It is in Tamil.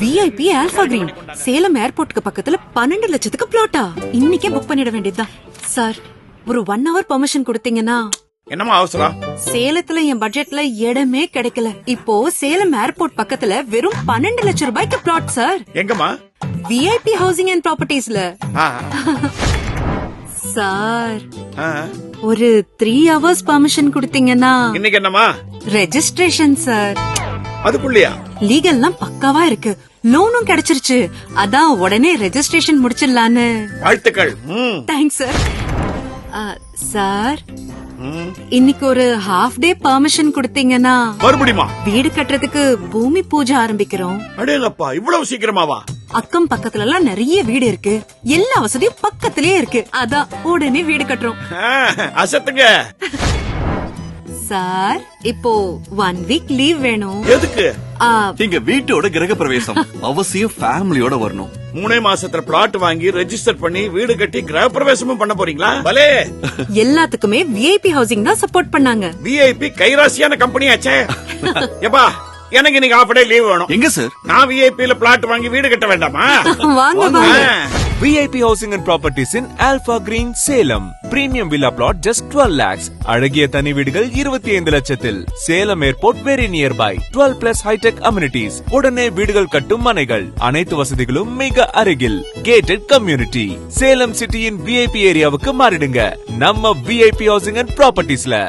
விஐபி ஆல்பா கிரீன் சேலம் ஏர்போர்ட்டுக்கு பக்கத்துல 12 லட்சத்துக்கு பிளாட்டா? இன்னைக்கே புக் பண்ணிட வேண்டியதுதான். சார், ஒரு 1 hour பெர்மிஷன் கொடுத்தீங்கன்னா. என்னமா அவசரம்? சேலத்துல என் பட்ஜெட்ல இடமே கிடைக்கல. இப்போ சேலம் ஏர்போர்ட் பக்கத்துல வெறும் 12 லட்சம் ரூபாய்க்கு பிளாட் சார். எங்கம்மா? விஐபி ஹவுசிங் அண்ட் ப்ராப்பர்ட்டிஸ்ல. சார், ஒரு 3 hours பெர்மிஷன் கொடுத்தீங்கன்னா. இன்னைக்கு என்னமா? Registration sir. அதுக்குள்ளயா? லீகல்லாம் பக்காவா இருக்கு. லோனும் கிடைச்சிருச்சு. அதான் உடனே ரெஜிஸ்ட்ரேஷன் முடிச்சிடலான்னு. வாழ்த்துக்கள். Thanks sir. சார், இன்னைக்கு ஒரு ஹாஃப் டே பெர்மிஷன் கொடுத்தீங்கன்னா. மறுபடியுமா? வீடு கட்டுறதுக்கு பூமி பூஜை ஆரம்பிக்கிறோம். அடேங்கப்பா, இவ்வளவு சீக்கிரமாவா? அக்கம் பக்கத்துல எல்லாம் நிறைய வீடு இருக்கு. எல்லா வசதியும் பக்கத்திலேயே இருக்கு. அதான் உடனே வீடு கட்டுறோம். அசத்துங்க. சார், இப்போ 1 week லீவ் வேணும். எதுக்கு? எங்க வீட்டோட கிரக பிரவேசம். அவசியம் ஃபேமிலியோட வரணும். 3 மாசத்துல பிளாட் வாங்கி ரெஜிஸ்டர் பண்ணி வீடு கட்டி கிரக பிரவேசமும் பண்ண போறீங்களா? பலே. எல்லாத்துக்குமே விஐபி ஹவுசிங் தான் சப்போர்ட் பண்ணாங்க. விஐபி கைராசியான கம்பெனி ஆச்சே. எப்பா, எனக்கு இன்னைக்கு ஹாஃப் டே லீவ் வேணும். எங்க சார்? நான் விஐபில பிளாட் வாங்கி வீடு கட்ட வேண்டாமா? வாங்க வாங்க. VIP Housing and Properties in Alpha Green, Salem. Premium Villa Plot just 12 lakhs. அழகிய தனி வீடுகள் 25 லட்சத்தில். Salem airport very nearby. 12 plus high-tech amenities. உடனே வீடுகள் கட்டும் மனைகள். அனைத்து வசதிகளும் மிக அருகில். Gated community. சேலம் சிட்டியின் VIP ஏரியாவுக்கு மாறிடுங்க. நம்ம VIP Housing and Propertiesல.